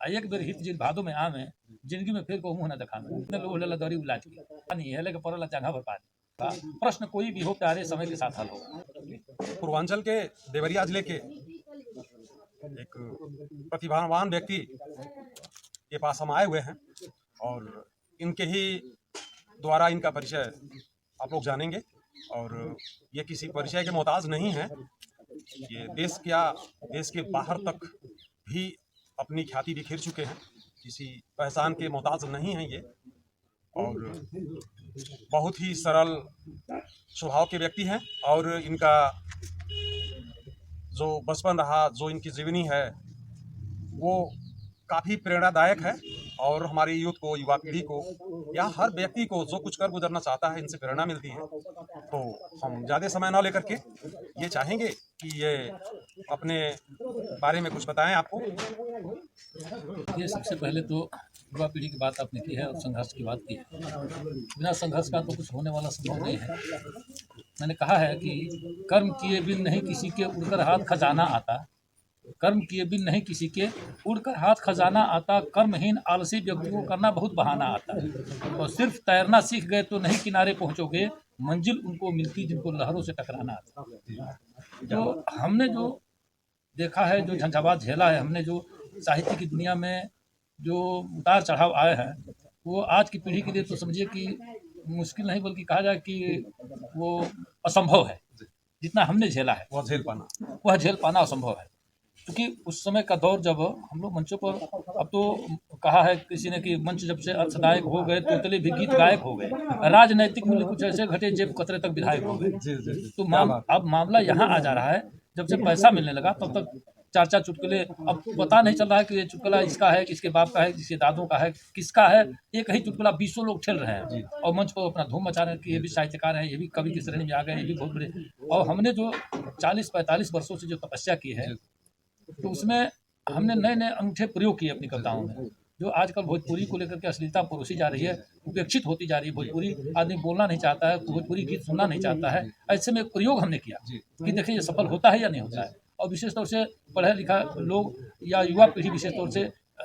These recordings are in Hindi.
एक बेर हित जिन भादो में आमे जिंदगी में फिर को मुंह न दिखावे इतने लोग ले दौरी उलाज की नहीं है लेके पड़ला जगह पर पानी प्रश्न कोई भी हो प्यारे समय के साथ हल होगा। पूर्वांचल के देवरिया जिले के एक प्रतिभावान व्यक्ति के पास हम आए हुए हैं और इनके ही द्वारा इनका परिचय आप लोग जानेंगे। और ये किसी परिचय के मोहताज नहीं है, ये देश के बाहर तक भी अपनी ख्याति बिखेर चुके हैं, किसी पहचान के मोहताज नहीं हैं ये। और बहुत ही सरल स्वभाव के व्यक्ति हैं और इनका जो बचपन रहा, जो इनकी जीवनी है वो काफ़ी प्रेरणादायक है और हमारी यूथ को, युवा पीढ़ी को या हर व्यक्ति को जो कुछ कर गुजरना चाहता है इनसे प्रेरणा मिलती है। तो हम ज़्यादा समय ना लेकर के ये चाहेंगे कि ये अपने बारे में कुछ बताएं आपको। ये सबसे पहले तो युवा पीढ़ी की बात आपने की है और संघर्ष की बात की है। बिना संघर्ष का तो कुछ होने वाला संभव नहीं है। मैंने कहा है कि कर्म किए बिन नहीं किसी के उड़कर हाथ खजाना आता, कर्म किए बिन नहीं किसी के उड़कर हाथ खजाना आता, कर्महीन आलसी व्यक्ति को करना बहुत बहाना आता है। और सिर्फ तैरना सीख गए तो नहीं किनारे पहुंचोगे, मंजिल उनको मिलती जिनको लहरों से टकराना आता। तो हमने जो देखा है, जो झंझावात झेला है, हमने जो साहित्य की दुनिया में जो उतार चढ़ाव आए हैं, वो आज की पीढ़ी के लिए तो समझिए कि मुश्किल नहीं बल्कि कहा जाए कि वो असंभव है। जितना हमने झेला है वह झेल पाना असंभव है। क्योंकि उस समय का दौर जब हम लोग मंचों पर, अब तो कहा है किसी ने कि मंच जब से अर्थदायक हो गए तोतले भी गीत गायक हो गए, राजनैतिक मूल्य कुछ ऐसे घटे जेब कतरे तक विधायक हो गए। तो अब मामला यहाँ आ जा रहा है, जब से पैसा मिलने लगा तब तक चार चार चुटकुले, अब पता नहीं चल रहा है कि ये चुटकुला इसका है, किसके बाप का है, किसके दादों का है, किसका है। एक ही चुटकुला 20 लोग ठेल रहे हैं और मंच पर अपना धूम मचा रहे हैं कि ये भी साहित्यकार है, ये भी कवि की श्रेणी में आ गए, ये भी बहुत बड़े। और हमने जो 40-45 वर्षों से जो तपस्या की है, तो उसमें हमने नए नए अंगूठे प्रयोग किए अपनी कविताओं में। जो आजकल भोजपुरी को लेकर के अश्लीलता परोसी जा रही है, उपेक्षित होती जा रही है। भोजपुरी आदमी बोलना नहीं चाहता है, भोजपुरी गीत सुनना नहीं चाहता है। ऐसे में एक प्रयोग हमने किया कि देखिए ये सफल होता है या नहीं होता है। और विशेष तौर से पढ़ा लिखा लोग या युवा पीढ़ी विशेष तौर से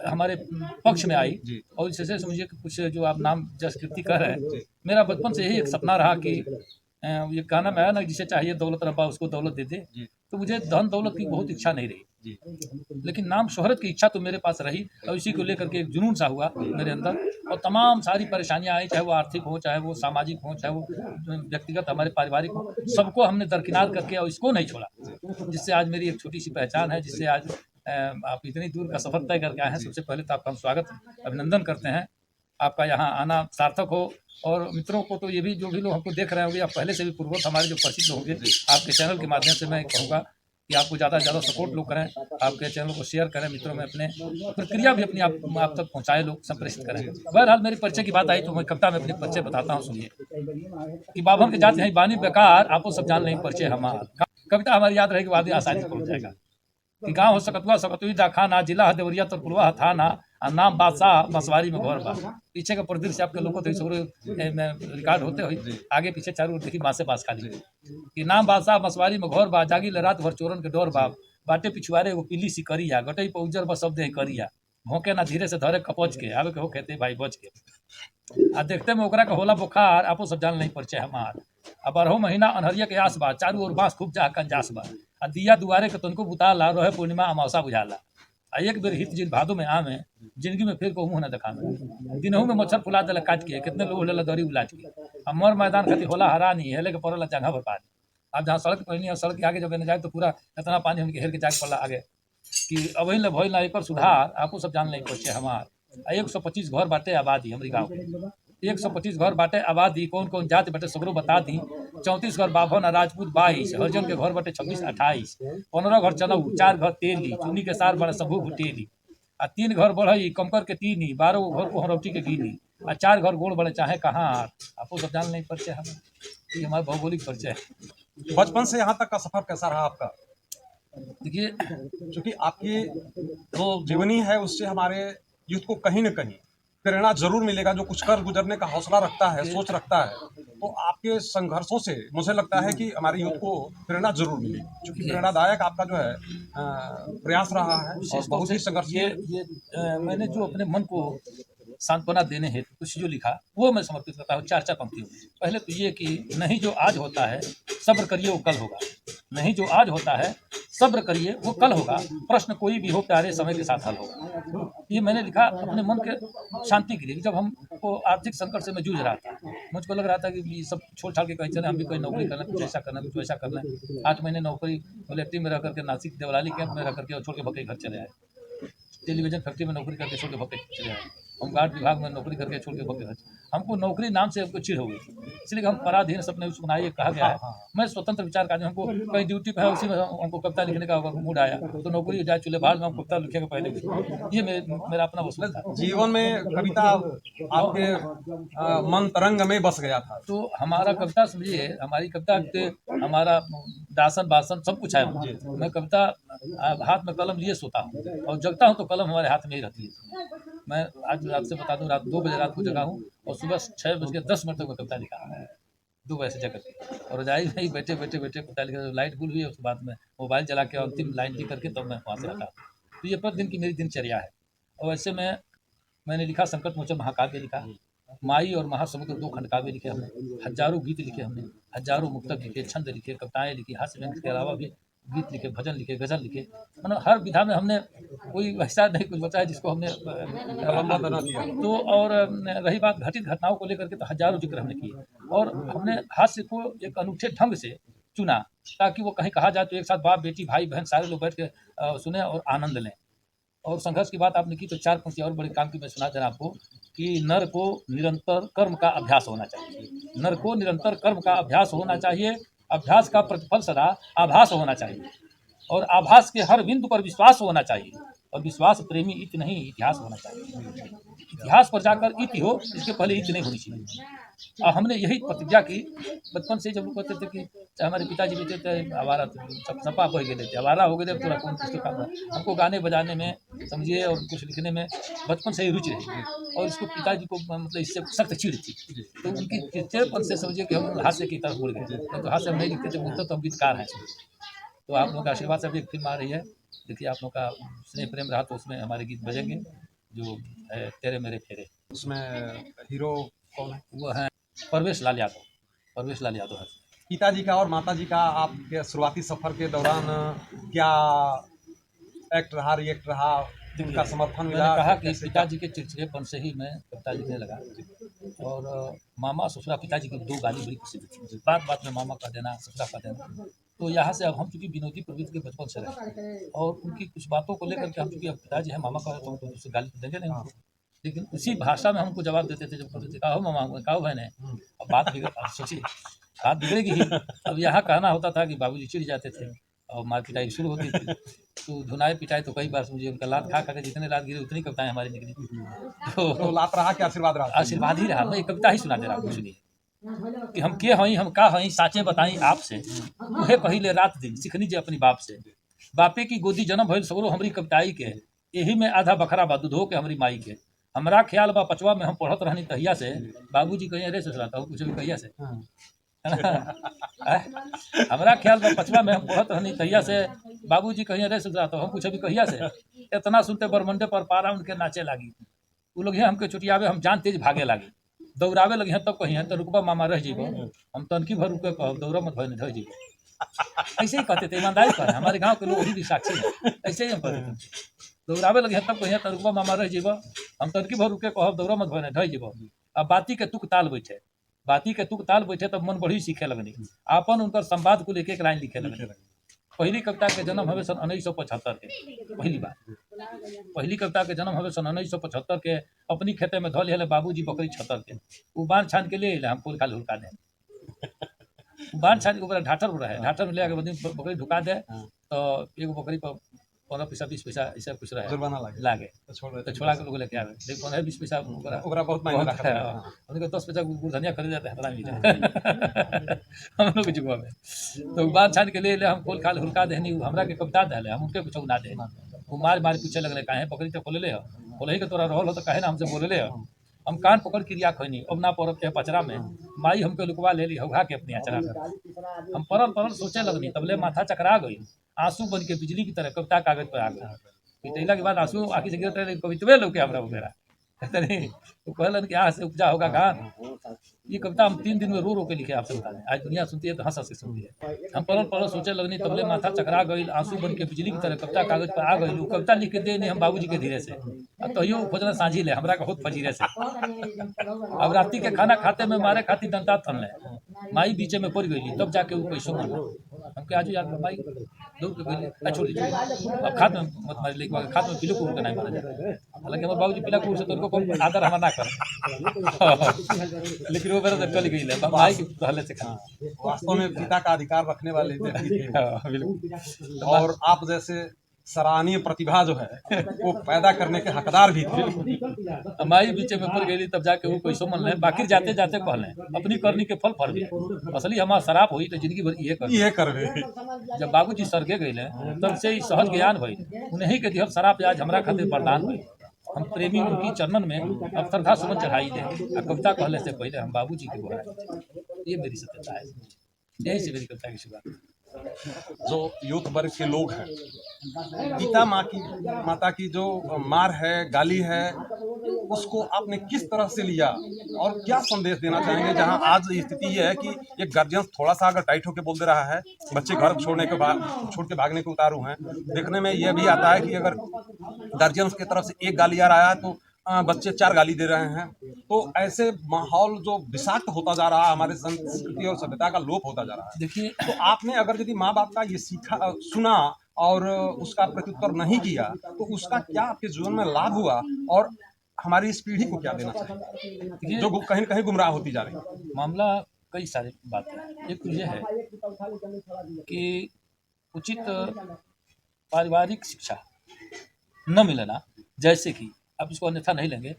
हमारे पक्ष में आई। और जैसे समझिए कि कुछ जो आप नाम जसकृति कर रहे हैं, मेरा बचपन से यही एक सपना रहा कि ये गाना में आया ना, जिसे चाहिए दौलत रब्बा उसको दौलत दे दे। तो मुझे धन दौलत की बहुत इच्छा नहीं रही, लेकिन नाम शोहरत की इच्छा तो मेरे पास रही और इसी को लेकर के एक जुनून सा हुआ मेरे अंदर। और तमाम सारी परेशानियां आई, चाहे वो आर्थिक हो, चाहे वो सामाजिक हो, चाहे वो व्यक्तिगत हमारे पारिवारिक हो, सबको हमने दरकिनार करके और इसको नहीं छोड़ा। जिससे आज मेरी एक छोटी सी पहचान है, जिससे आज आप इतनी दूर का सफर तय करके आए हैं। सबसे पहले तो आपका हम स्वागत अभिनंदन करते हैं, आपका यहाँ आना सार्थक हो। और मित्रों को तो ये भी, जो भी लोग हमको देख रहे होंगे, आप पहले से भी पूर्वत हमारे जो परिचित होंगे, आपके चैनल के माध्यम से मैं कहूँगा कि आपको ज़्यादा से ज़्यादा सपोर्ट लोग करें, आपके चैनल को शेयर करें, मित्रों में अपने प्रक्रिया भी अपनी आप तक पहुँचाए, लोग संप्रेषित करें। बहरहाल मेरी परिचय की बात आई तो मैं कविता में अपने परिचय बताता हूँ, सुनिए कि बाभन के जाते हैं बानी बेकार, आपको सब जान नहीं परिचय हमारा। कविता हमारी याद रहेगी, आदमी आसानी से पहुँच जाएगा। कि गाँव हो सकतुआ सकतुई दाखाना, जिला देवरिया तरपुलवा थाना, नाम बादशाह मसवारी में घर बा। पीछे का प्रदीप से आपके लोगों तो रिकॉर्ड होते हुए आगे पीछे चारों ओर देखी बासे बास खाली कि नाम बादशाह मसवारी में घर बा, जागी ले रात भर चोरन के डोर बा, बाटे पिछुआरे वो पीली सी करिया, गटई पर उजर बा शब्द करिया, भोंके ना धीरे से धरे कपच के, आवे के हो कहते भाई बच के। आ देखते में ओकरा का होला बुखार, आपो सब जान नहीं परिचय हमार। अब 12 महीना अनहरिया के आस बा, चारू ओर बांस खूब जा कंजास बा, आ दिया दुआरे के तनको बुताला, रहे पूर्णिमा अमावसा बुझाला। आ एक बेर हित जिन भादो में आमे जिंदगी में फिर को मुंह न दिखावे। दिनहू में मच्छर फुला देला काट के, कितने लोग ले दौरी उलाज के। अब मर मैदान खातिर होला हरानी, हेले के पड़ला जगह पर पानी। अब जहाँ सड़क पड़नी है, सड़क के आगे जब न जाए तो पूरा इतना पानी हमके हेल के जाके पड़ला आगे कि अब ले भइल ना एकर सुधार, आपको सब जान नहीं पहुँचे हमार। 125 घर बाटे आबादी हमारी गाँव के, 125 घर बाटे आबादी, कौन कौन जाति बाटे सगरो बता दी। 34 घर बाभन राजपूत 22, हरिजन के घर बाटे 26-28, 15 घर चनऊ, 4 घर तेली, चुनी के सार बड़े सबू भुटेली, आ 3 घर बढ़ई कमकर के तीनी, 12 घर को हरौटी के गिनी, आ 4 घर गोड़ बड़े चाहे कहाँ। आपको सब जान नहीं परिचय हम, ये हमारा भौगोलिक परिचय है। बचपन से यहाँ तक का सफर कैसा रहा आपका? देखिए, क्योंकि आपकी जो जीवनी है उससे हमारे यूथ को कहीं न कहीं प्रेरणा जरूर मिलेगा, जो कुछ कर गुजरने का हौसला रखता है, सोच रखता है, तो आपके संघर्षों से मुझे लगता है कि हमारे यूथ को प्रेरणा जरूर मिलेगी, क्योंकि प्रेरणादायक आपका जो है प्रयास रहा है और विशेष तौर बहुत से ही संघर्ष। मैंने जो अपने मन को सांत्वना देने हेतु कुछ जो लिखा वो मैं समर्पित करता हूँ 4-4 पंक्तियों में। पहले तो ये कि नहीं जो आज होता है सब्र करिए वो कल होगा, नहीं जो आज होता है सब्र करिए वो कल होगा, प्रश्न कोई भी हो प्यारे समय के साथ हल होगा। ये मैंने लिखा अपने मन के शांति के लिए। जब हमको आर्थिक संकट से मैं जूझ रहा था, मुझको लग रहा था कि ये सब छोड़ छाड़ के कहीं चले, हम भी कोई नौकरी करना, कुछ ऐसा करना, कुछ वैसा करना। 8 महीने नौकरी मिलिट्री में रह करके नासिक देवलाली कैंप में रह करके और छोड़ के भक्के घर चले आए। टेलीविजन फैक्ट्री में नौकरी करके छोड़ के भक्के चले आए। होमगार्ड विभाग में नौकरी करके छोड़ के भक्के घर। हमको नौकरी नाम से हमको चिढ़ हो गई, इसलिए हम पराधीन सपने उसको बनाइए कहा गया है। मैं स्वतंत्र विचार का, हमको कहीं ड्यूटी पे है उसी में हमको कविता लिखने का मूड आया तो नौकरी जाए चूल्हे भाल में हम कविता लिखेगा पहले। ये मेरा अपना वसूल था। जीवन में कविता आपके मन तरंग में बस गया था। तो हमारा कविता समझिए, हमारी कविता के हमारा दासन बासन सब कुछ है मुझे। मैं कविता हाथ में कलम लिए सोता हूँ और जगता हूँ तो कलम हमारे हाथ में ही रहती है। मैं आज आपसे बता दूं, रात 2 बजे रात को जगा हूँ और सुबह 6:10 तक मैं कविता लिखा हूँ, 2 बजे से जग के। और रजाई में ही बैठे कविता लिखा। लाइट गुल हुई उसके बाद में मोबाइल चला के अंतिम लाइन लिख करके तब मैं वहाँ से हटा। तो ये प्रतिदिन की मेरी दिनचर्या है। और ऐसे में मैंने लिखा संकट मोचन महाकाव्य लिखा, माई और महासमुद्र 2 खंड काव्य लिखे हमने, हजारों गीत लिखे हमने, हजारों मुक्तक लिखे, छंद लिखे, कविताएं लिखी, हास्य व्यंग्य के अलावा भी गीत लिखे, भजन लिखे, गजल लिखे। मतलब हर विधा में हमने कोई ऐसा नहीं कुछ बचा है जिसको हमने लंबा बना दिया। तो और रही बात घटित घटनाओं को लेकर के तो हजारों जिक्र हमने किए और हमने हास्य को एक अनूठे ढंग से चुना ताकि वो कहीं कहा जाए तो एक साथ बाप बेटी भाई बहन सारे लोग बैठ के सुने और आनंद लें। और संघर्ष की बात आपने की तो 4 पंक्ति और बड़े काम की मैं सुना दे रहा आपको कि नर को निरंतर कर्म का अभ्यास होना चाहिए। नर को निरंतर कर्म का अभ्यास होना चाहिए, अभ्यास का प्रतिफल सदा आभास होना चाहिए और आभास के हर बिंदु पर विश्वास होना चाहिए और विश्वास प्रेमी इत नहीं इतिहास होना चाहिए। इतिहास पर जाकर इति हो, इसके पहले इत नहीं होनी चाहिए। और हमने यही प्रतिज्ञा की बचपन से। जब लोग कहते थे कि हमारे पिताजी भी थे आवारा सपा बह गए थे, आवारा हो गए थे, थोड़ा कौन किसके काम। हमको गाने बजाने में समझिए और कुछ लिखने में बचपन से ही रुचि रही और इसको पिताजी को मतलब इससे सख्त चिढ़ थी। तो उनकी चिड़चिड़पन से समझिए कि हम हास्य की तरफ मुड़ गए। तो हास्य हम नहीं लिखते थे, बोलते तो हम गीतकार हैं। तो आप लोगों का आशीर्वाद से अभी एक फिल्म आ रही है, देखिए आप लोग का स्नेह प्रेम रहा तो उसमें हमारे गीत बजेंगे, जो है तेरे मेरे फेरे। उसमें हीरो कौन है? वो हैं परवेश लाल यादव। परवेश लाल यादव है। पिताजी का और माताजी का आपके शुरुआती सफर के दौरान क्या एक्ट रहा, रिएक्ट रहा, उनका समर्थन मिला? मैंने कहा कि पिताजी के चिड़चिड़ेपन से ही मैं कविता लिखने लगा और मामा ससुरा पिताजी की 2 गाली बड़ी प्रसिद्ध थी, बात बात में मामा का देना ससुरा का देना। तो यहाँ से अब हम चूंकि विनोदी प्रवृत्ति के बचपन से रहे और उनकी कुछ बातों को लेकर के हम चूंकि अब पिताजी है मामा का है तो हम तो उससे गाली देंगे नहीं उनको, लेकिन उसी भाषा में हमको जवाब देते थे जब कहते थे कहो मामा कहो बहने। अब बात बिगड़ सोचिए बात बिगड़ेगी ही। अब यहाँ कहना होता था कि बाबूजी चिढ़ जाते थे और मार पिटाई शुरू होती थी। तो धुनाए पिटाई तो कई बार मुझे उनका लात खा खा के जितने लात गिरे उतनी कविताएं हमारी निकली। तो लात रहा कि आशीर्वाद रहा? आशीर्वाद ही रहा। मैं एक कविता ही सुना दे रहा हूँ, सुनिए कि हम के हई हम का हई साचे बताई आपसे, उहे कहिले रात दिन सिखनी जे अपनी बाप से। बापे की गोदी जन्म भइल सगरो हमरी कविताई के, यही में आधा बखरा बा दूधो के हमरी माई के। हमरा ख्याल बा 5वां में हम पढ़त रहनी तहिया से, बाबूजी कहीं अरे ससुराता हूँ कुछ भी कहिया से। हमरा ख्याल बा 5वां में हम पढ़त रहनी तहिया से, बाबूजी कहीं अरे ससुराता हूँ कुछ भी कहिया से। इतना सुनते बरमंडे पर पारा उनके नाचे लागी, वो लोग हमके छुटियावे हम जान तेज भागे लागी। दौड़ावे लगे हैं तब कहीं तो रुकबा मामा रह जीबो, हम तनकी भर रुके कहो दौड़ा मत भय ढह जीबो। ऐसे ही कहते थे, ईमानदारी पर हमारे गांव के लोग भी साक्षी हैं, ऐसे ही हम कहते थे। दौड़ावे लगे हैं तब कहीं तो रुकबा मामा रह जीबो, हम तनकी भर रुके कहो दौड़ा मत भय ढह जीबो। अब बाती के तुक ताल बैठे, बाती के तुक ताल बैठे तब मन बढ़ी सीखे लगनी, आपन उनकर संवाद को लेके एक लाइन लिखे लगने। पहली कविता के जन्म हवे सन 1975 के, पहली बार पहली कविता के जन्म हवे सन 1975 के। अपनी खेते में धो लिया बाबूजी बकरी 76 के, वो बांध छान के ले हम फूल खाल हुलका दे। बांध छान के ऊपर ढाठर रहे, ढाठर में ले आके बकरी ढुका दे तो एगो बकरी पर 15 पैसा 20 पैसा ऐसा कुछ रहे जुर्माना लागे तो छोड़ा के लोग लेके आवे। लेकिन 15-20 पैसा ओकरा बहुत मायने रखता है। हमने 10 पैसा गुड़धनिया खरीद जाते हतरा मिले हम लोग जुगवा में। तो बांध छान के ले हम फूल खाल हुलका देनी, हमरा के कविता दे हम उनके कुछ ना दे। वो मार मार पीछे लगने काहे पकड़ी तो खोले ले बोले के तोरा रहल हो तो काहे ना हमसे बोले ले हम कान पकड़ के रिया खोनी अब ना पड़ब के पचरा में माई हमके लुकवा ले ली हवा के अपनी अचरा में हम परल परल सोचे लगनी तबले माथा चकरा गई आंसू बन के बिजली की तरह कविता कागज पर आ गया पिटैला के बाद आंसू आँखी से गिरते रहे कवितवे लोग के हमरा वगैरह कहते नहीं तो कहलन कि यहाँ से उपजा होगा गान ये कविता हम 3 दिन में रो रो के लिखे आपसे बता दें आज दुनिया सुनती है तो हंस हंस के सुनती है हम परल परल सोचे लगनी तबले माथा चकरा गई आंसू बन के बिजली की तरह कविता कागज पर आ गई कविता लिख के दे नहीं हम बाबूजी के धीरे से तो यो खोजना साझी ले हमरा का बहुत फजीरे से अब राती के खाना खाते में मारे खाती दंता थन ले माई बीचे में पड़ गई तब जाके वो पैसों मन हमके आज याद माई दौड़ के गई छोड़ दीजिए अब खाद में मत मारे लेकिन खाद में पिलो को नहीं मारा जाए हालांकि हमारे बाबूजी पिला को से तो उनको आदर हमारा ना कर लेकिन वो मेरा चली गई है भाई की पहले से खा वास्तव में पिता का अधिकार रखने वाले व्यक्ति थे बिल्कुल और आप जैसे सराहनीय प्रतिभा जो है वो पैदा करने के हकदार भी थे। हमारी बीच में पड़ गई तब जाके वो पैसों मन ले बाकी जाते जाते कहले अपनी करनी के फल फल गए असली हमारा शराब हुई तो जिंदगी भर ये कर जब बाबूजी सरगे गए तब से ही सहज ज्ञान भई उन्हीं के दिहल शराब आज हमरा खातिर वरदान भई हम प्रेमी उनकी चरणन में अब श्रद्धा सुमन चढ़ाई दे कविता कहले से पहले हम बाबूजी के बोला ये मेरी सत्यता है यही से मेरी कविता की शुरुआत। जो यूथ वर्ग के लोग हैं पिता माता की जो मार है गाली है उसको आपने किस तरह से लिया और क्या संदेश देना चाहेंगे जहां आज स्थिति ये है कि एक गार्जियन थोड़ा सा अगर टाइट होकर बोल दे रहा है बच्चे घर छोड़ के भागने के उतारू हैं देखने में यह भी आता है कि अगर गार्जियन की तरफ से एक गाली आ रहा है तो बच्चे 4 गाली दे रहे हैं तो ऐसे माहौल जो विषाक्त होता जा रहा है हमारे संस्कृति और सभ्यता का लोप होता जा रहा है। देखिए तो आपने अगर यदि माँ बाप का ये सुना और उसका प्रत्युत्तर नहीं किया तो उसका क्या आपके जीवन में लाभ हुआ और हमारी इस पीढ़ी को क्या देना चाहिए जो कहीं न कहीं गुमराह होती जा रही है। मामला कई सारी बातें हैं। एक तो यह है कि उचित पारिवारिक शिक्षा न मिलना जैसे कि आप इसको अन्यथा नहीं लेंगे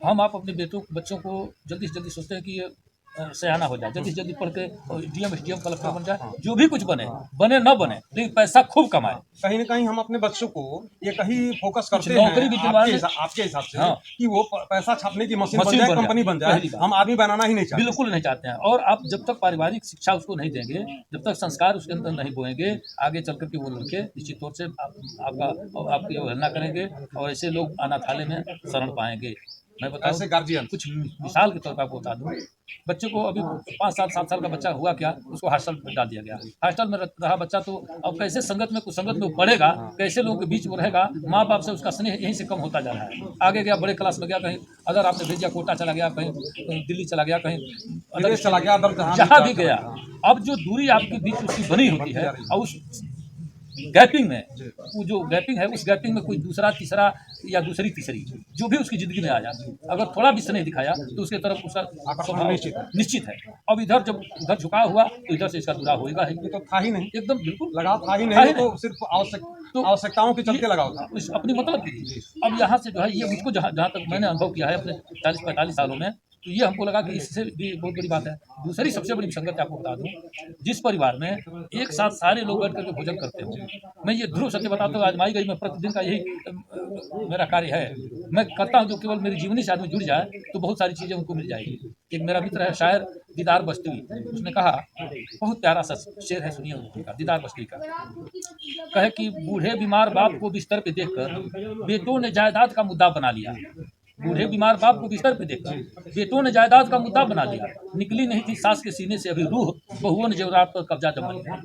हम आप अपने बच्चों को जल्दी से जल्दी सोचते हैं कि ये सयाना हो जाए जल्दी से जल्दी पढ़ के डीएम एसडीएम कलेक्टर बन जाए जो भी कुछ बने न बने लेकिन पैसा खूब कमाए। कहीं न कहीं हम अपने बच्चों को ये कहीं फोकस करते नौकरी भी हैं आपके हिसाब से हाँ। कि वो पैसा छापने की मशीन बन जाए कंपनी बन जाए हम आदमी बनाना ही नहीं चाहते बिल्कुल नहीं चाहते हैं। और आप जब तक पारिवारिक शिक्षा उसको नहीं देंगे जब तक संस्कार उसके अंदर नहीं बोएंगे आगे चल करके वो लड़के निश्चित तौर से आपकी अवहेलना करेंगे और ऐसे लोग अनाथालय में शरण पाएंगे। मैं बताऊं ऐसे गार्जियन कुछ मिसाल के तौर पर आपको बता दूं बच्चे को अभी 5 साल 7 साल का बच्चा हुआ क्या उसको हॉस्टल में डाल दिया गया हॉस्टल में रहा बच्चा तो अब कैसे संगत में कुसंगत में पढ़ेगा कैसे लोगों के बीच में रहेगा माँ बाप से उसका स्नेह यहीं से कम होता जा रहा है। आगे गया बड़े क्लास में गया कहीं अगर आपने भेजा कोटा चला गया कहीं दिल्ली चला गया कहीं अदर चला गया जहाँ भी गया अब जो दूरी आपके बीच उसकी बनी होती है और उस गैपिंग में वो जो गैपिंग है उस गैपिंग में कोई दूसरा तीसरा या दूसरी तीसरी जो भी उसकी जिंदगी में आ जाए अगर थोड़ा भी स्नेह दिखाया तो उसके तरफ उसका निश्चित है। अब इधर जब उधर झुकाव हुआ तो इधर से इसका जुड़ा होगा ही तो था ही नहीं एकदम बिल्कुल लगाव था ही नहीं तो सिर्फ आवश्यकताओं के चलते लगाव था अपनी मतलब की। अब यहाँ से जो है ये मुझको जहाँ तक मैंने अनुभव किया है अपने 40-45 सालों में तो ये हमको लगा कि इससे भी बहुत बड़ी बात है। दूसरी सबसे बड़ी संगत आपको बता दूं जिस परिवार में एक साथ सारे लोग बैठ करके भोजन करते हो मैं ये ध्रुव सत्य बताता हूँ आजमाई गई मैं प्रतिदिन का यही मेरा कार्य है मैं करता हूँ जो केवल मेरी जीवनी से आदमी जुड़ जाए तो बहुत सारी चीज़ें उनको मिल जाएगी। एक मेरा मित्र है शायर दीदार बस्ती उसने कहा बहुत प्यारा सा शेर है सुनिए उनका दीदार बस्ती का कहे कि बूढ़े बीमार बाप को बिस्तर पे देखकर बेटों ने जायदाद का मुद्दा बना लिया बूढ़े बीमार बाप को बिस्तर पे देखकर बेटों ने जायदाद का मुद्दा बना लिया निकली नहीं थी सास के सीने से अभी रूह बहुओं ने जेवरात पर कब्जा जमा लिया।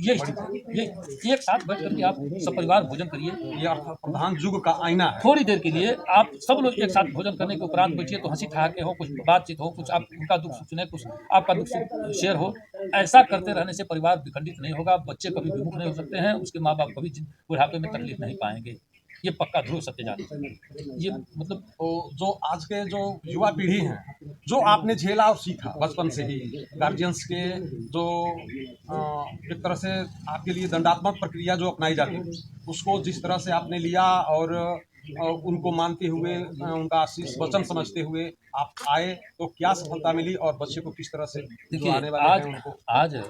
ये स्थिति ये एक साथ बैठ करके आप सब परिवार भोजन करिए ये प्रधान युग का आईना है। थोड़ी देर के लिए आप सब लोग एक साथ भोजन करने के उपरांत बैठिए तो हंसी ठहाके हो कुछ बातचीत हो कुछ आप उनका दुख सुने कुछ आपका दुख शेयर हो। ऐसा करते रहने से परिवार विखंडित नहीं होगा बच्चे कभी विमुख नहीं हो सकते हैं उसके माँ बाप कभी बुढ़ापे में तकलीफ नहीं पाएंगे। ये पक्का ध्रुव सत्य जाने ये मतलब जो आज के जो युवा पीढ़ी है जो आपने झेला और सीखा बचपन से ही गार्जियंस के जो एक तरह से आपके लिए दंडात्मक प्रक्रिया जो अपनाई जाती है उसको जिस तरह से आपने लिया और उनको मानते हुए उनका आशीष वचन समझते हुए आप आए तो क्या सफलता मिली और बच्चे को किस तरह से देखिए आज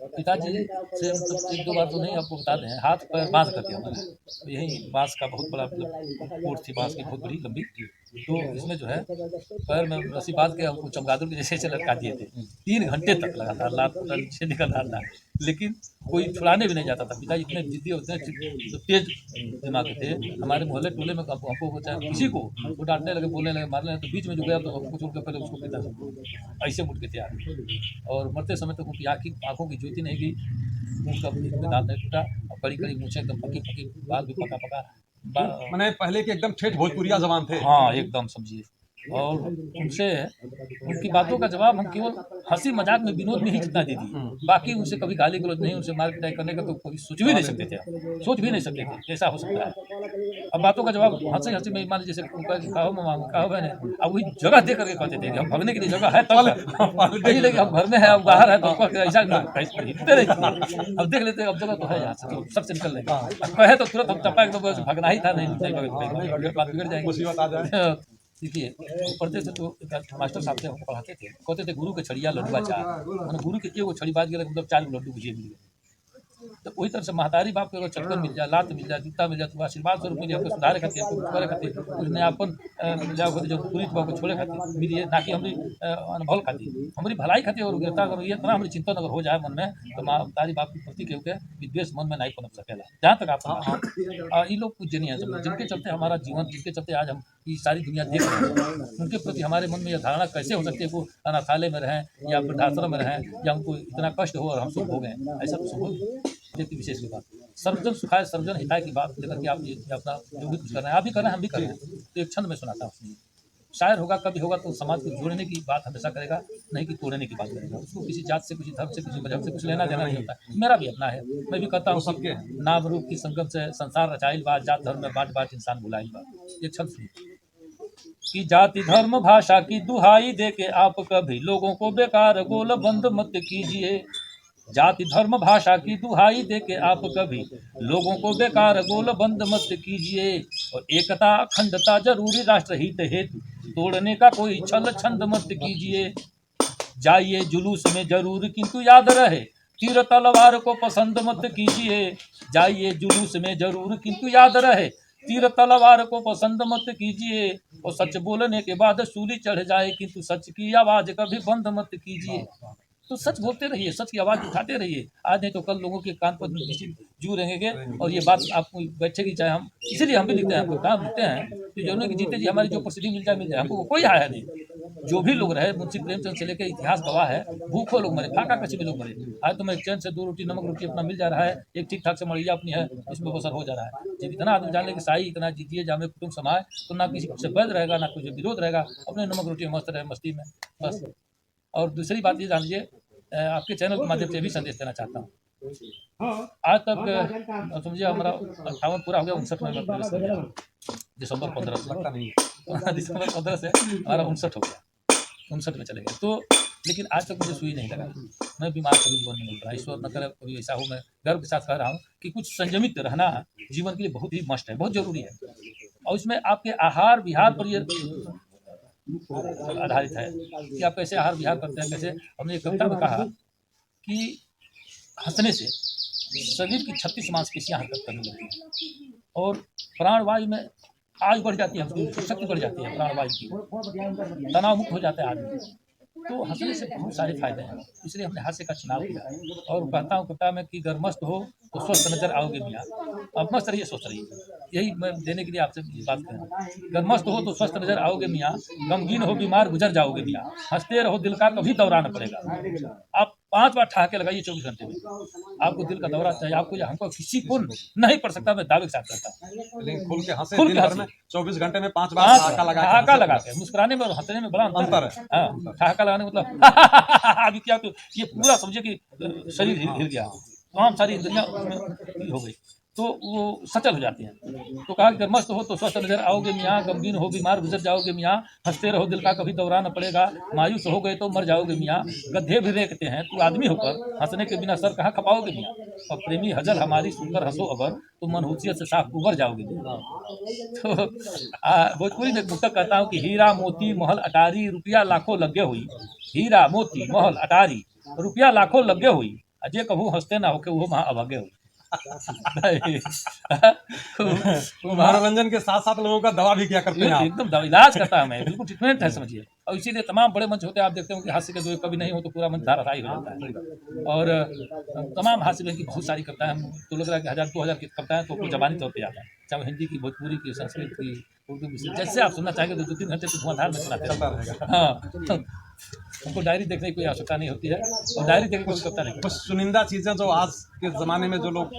पिताजी से मतलब एक दो बार तो नहीं आपको बता दें, हाथ पैर बांध करके हमारा, तो यही बांस का बहुत बड़ा मतलब कोट थी, बांस की बहुत बड़ी लंबी, तो इसमें जो है पैर में रस्सी बांध के हमको चमगादड़ के जैसे लटका दिए थे। 3 घंटे तक लगातार लात नीचे निकल रहा था, लेकिन कोई छुड़ाने भी नहीं जाता था। पिताजी इतने जिद्दी और इतने तेज दिमाग के थे, हमारे मोहल्ले टोले में हमको चाहे किसी को वो डांटने लगे, बोलने लगे, मारने लगे, तो बीच में जो गया तो हमको छोड़ के पहले उसको पीता था, ऐसे उठ के थे आदमी। और मरते समय तक उनकी आँखों की ज्योति नहीं गई, मुँह का दांत नहीं टूटा, और कड़ी कड़ी मूछें एकदम पकी पकी, बाल भी पका पका। मैंने पहले के एकदम ठेठ भोजपुरिया जबान थे। हाँ एकदम समझिए। और उनसे उनकी बातों का जवाब हम केवल हंसी मजाक में, विनोद में ही जितना दे दिए, बाकी उनसे कभी गाली गलौज नहीं, उनसे मार पिटाई करने का तो कभी सोच भी नहीं सकते थे, सोच भी नहीं सकते थे ऐसा हो सकता है। अब बातों का जवाब हंसी हंसी में, मान जैसे कहो मामा कहो बहन, अब वही जगह दे करके कहते थे कि हम भगने के लिए जगह है तब लेकिन हम घर में है, अब बाहर है तो ऐसा हिलते नहीं। अब देख लेते अब जगह तो है, यहाँ से तो सबसे निकल लेंगे, कहे तो तुरंत हम टप्पा एकदम भगना ही था, नहीं बात बिगड़ जाएगी, मुसीबत आ जाए। देखिए पढ़ते थे तो मास्टर साहब थे, हमको पढ़ाते थे, कहते थे गुरु के छड़िया लड्डुआ चार, मैंने गुरु के एगो छड़ी बाज गया मतलब 4 लड्डू बुझे मिल गए। तो वही तरह से महतारी बाप के अगर चक्कर मिल जाए, लात मिल जाए, जूता मिल जाए, तो आशीर्वाद स्वरूप मिले, आपको सुधारे खातिर, आपको करे खातिर, कुछ नयापन मिल जाओ जो पूरी को छोड़े खातिर मिलिए, ना कि हमारी अनुभव खातिर, हमारी भलाई खातिर। और गिरता अगर ये इतना हमारी चिंतन अगर हो जाए मन में, तो महतारी बाप के प्रति के विद्वेष मन में नहीं पनप सकेला। जहाँ तक आप ये लोग पूजनीय है, जिनके चलते हमारा जीवन, जिनके चलते आज हम ये सारी दुनिया देख रहे हैं, उनके प्रति हमारे मन में यह धारणा कैसे हो सकती है वो अनाथालय में रहें या वृद्धाश्रम में रहें, या उनको इतना कष्ट हो और हम सुख भोगें, ऐसा तो संभव की विशेष की बात। सर्वजन सुखाय सर्वजन हिताय की बात लेकर के आप ये अपना जो भी कुछ कर रहे हैं, आप भी कर रहे हैं, हम भी कर रहे हैं। तो एक छंद में सुनाता हूँ, सुनिए। शायर होगा कभी होगा तो समाज को जोड़ने की बात हमेशा करेगा, नहीं कि तोड़ने की बात करेगा। उसको किसी जात से, किसी धर्म से, किसी मजहब से कुछ लेना देना नहीं होता। मेरा भी अपना है, मैं भी कहता हूँ सबके नाम रूप की संगम से संसार रचाइल बा, जात धर्म में बाट बाट इंसान भुलाइल बा। ये छंद सुनिए कि जाति धर्म भाषा की दुहाई दे के आप कभी लोगों को बेकार गोल बंद मत कीजिए। जाति धर्म भाषा की दुहाई दे के आप कभी लोगों को बेकार गोल बंद मत कीजिए। और एकता अखंडता जरूरी राष्ट्र हित हेतु तोड़ने का कोई छल छंद मत कीजिए। जाइए जुलूस में जरूर किंतु याद रहे तीर तलवार को पसंद मत कीजिए। जाइए जुलूस में जरूर किंतु याद रहे तीर तलवार को पसंद मत कीजिए। और सच बोलने के बाद सूली चढ़ जाए किंतु सच की आवाज कभी बंद मत कीजिए। तो सच बोलते रहिए, सच की आवाज़ उठाते रहिए, आज नहीं तो कल लोगों के कान पर निश्चित जू रहेंगे। और ये बात आपको बैठेगी, चाहे हम इसीलिए हम भी लिखते हैं, आपको काम लिखते हैं कि जो कि जीते जी हमारी जो प्रसिद्धि मिल जाए हमको कोई आया नहीं। जो भी लोग रहे, मुंशी प्रेमचंद से लेकर इतिहास गवाह है, भूखों लोग मरे, फाका कच्चे में लोग मरे, आज तो मैं चैन से 2 रोटी नमक रोटी अपना मिल जा रहा है, एक ठीक ठाक से मड़िया अपनी है, इसमें बसर हो जा रहा है। जब इतना आदमी जान ले कि साई इतना जीतिए जामे कुटुंब समाए, तो ना किसी से वैध रहेगा, ना कुछ विरोध रहेगा, अपने नमक रोटी में मस्त रहे, मस्ती में बस। और दूसरी बात ये जान लीजिए, आपके चैनल के माध्यम से भी संदेश देना चाहता हूँ। आज तक समझिए हमारा 58 पूरा हो गया, 59 में प्रवेश कर गया, दिसंबर 15 से दिसंबर 15 से हमारा 59 हो गया, 59 में चले गए। तो लेकिन आज तक मुझे सुई नहीं लगा, मैं बीमार कभी जीवन में नहीं पड़ा, ईश्वर न करे कभी ऐसा हो। मैं गर्व के साथ कह रहा हूँ कि कुछ संयमित रहना जीवन के लिए बहुत ही मस्ट है, बहुत जरूरी है। और उसमें आपके आहार विहार पर ये आधारित है कि आप कैसे आहार विहार करते हैं, कैसे। हमने एक कविता में कहा कि हंसने से शरीर की 36 मांसपेशियां हरकत करने लगती हैं और प्राणवायु में आयु बढ़ जाती है, शक्ति बढ़ जाती है प्राणवायु की, तनाव मुक्त हो जाता है आदमी। तो हंसने से बहुत सारे फायदे हैं, इसलिए हमने हास्य का चुनाव किया। और कहता हूँ कविता में कि अगर मस्त हो तो स्वस्थ नजर आओगे मियाँ, अब मस्त रहिए स्वस्थ रहिए, यही मैं देने के लिए आपसे बात कर रहा हूँ। अगर मस्त हो तो स्वस्थ नजर आओगे मियाँ, गमगीन हो बीमार गुजर जाओगे मियाँ, हंसते रहो दिल का कभी दौरा न पड़ेगा। आप 5 बार ठहाके लगाइए 24 घंटे में, आपको दिल का दौरा चाहिए, आपको या हमको किसी को नहीं पड़ सकता, मैं दावे के साथ करता हूँ। लेकिन खुल के हंसे 24 घंटे में 5 बार ठहाका लगा के, मुस्कुराने में और हंसने में बड़ा अंतर है। हाँ, ठहाका लगाने मतलब अभी क्या, तो ये पूरा समझे कि शरीर हिल गया, तमाम सारी इंद्रियां हो गई, तो वो सचल हो जाती हैं। तो कहा कि अगर मस्त हो तो स्वस्थ नजर आओगे मियाँ, गमगीन हो बीमार गुजर जाओगे मियाँ, हंसते रहो दिल का कभी दौरा न पड़ेगा, मायूस हो गए तो मर जाओगे मियाँ, गड्ढे भी देखते हैं तू आदमी होकर, हंसने के बिना सर कहाँ खपाओगे मियाँ, और प्रेमी हजल हमारी सुनकर हंसो अगर, तो मनहूसियत से साफ उबर जाओगे मियाँ। तो भोजपुरी में मुक्तक कहता हूँ कि हीरा मोती महल अटारी रुपया लाखों लगे हुई, हीरा मोती महल अटारी रुपया लाखों लगे हुई, अजय कभू हंसते ना होके वो वहाँ अभागे हो मनोरंजन के साथ साथ लोगों का दवा भी क्या करते हैं आप? एकदम इलाज करता है, मैं बिल्कुल ट्रीटमेंट है समझिए। और इसीलिए तमाम बड़े मंच होते हैं, आप देखते हो कि हास्य के दो कभी नहीं हो तो पूरा मंच धाराशायी हो जाता है। और तमाम हास्य में की बहुत सारी करता है, हम तो लग रहा है कि 1000-2000 की करता है तो कुछ जबानी तौर पे आता है, चाहे हिंदी की, भोजपुरी की, संस्कृत की, उर्दू की, जैसे आप सुनना चाहेंगे तो 2-3 घंटे तो धुआंधार में सुनाते चलता हैं। रहेगा। हाँ, हमको डायरी देखने की कोई आवश्यकता नहीं होती है और डायरी देखने की कोई करता नहीं। कुछ चुनिंदा चीजें जो आज के जमाने में जो लोग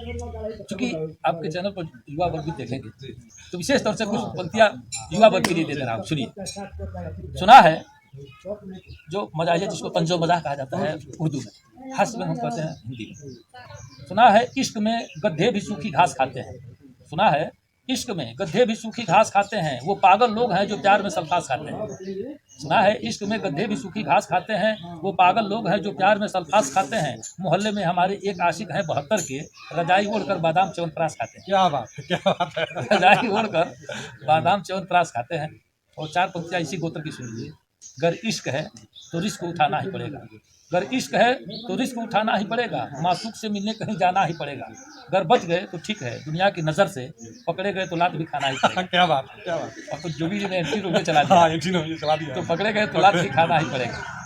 चूंकि आपके चैनल पर युवा वर्ग भी देखेंगे तो विशेष तौर से कुछ पंक्तियाँ युवा वर्ग के लिए दे रहा हूँ, सुनिए। सुना है जो मजाहिया जिसको तंजो मजाह कहा जाता है उर्दू में, हास्य में हम कहते हैं हिंदी में। सुना है इश्क में गधे भी सूखी घास खाते हैं। सुना है इश्क में गधे भी सूखी घास खाते हैं, वो पागल लोग हैं जो प्यार में सल्फास खाते हैं। सुना है इश्क में गधे भी सूखी घास खाते हैं, वो पागल लोग हैं जो प्यार में सल्फास खाते हैं। मोहल्ले में हमारे एक आशिक हैं 72 के, रजाई ओढ़कर बादाम च्यवनप्राश खाते हैं। क्या बात है, क्या बात है। रजाई ओढ़कर बादाम च्यवनप्राश खाते हैं। और 4 पंक्तियाँ इसी गोत्र की सुन लीजिए। गर इश्क है तो रिस्क उठाना ही पड़ेगा, अगर इश्क है तो रिस्क उठाना ही पड़ेगा, मासूक से मिलने कहीं जाना ही पड़ेगा। अगर बच गए तो ठीक है, दुनिया की नज़र से पकड़े गए तो लात भी खाना ही पड़ेगा। क्या बात, क्या बात। और तो जोगी जी ने एंटी रोक चला हाँ, दिया, एक चीज चला दिया तो पकड़े गए तो लात भी खाना ही पड़ेगा।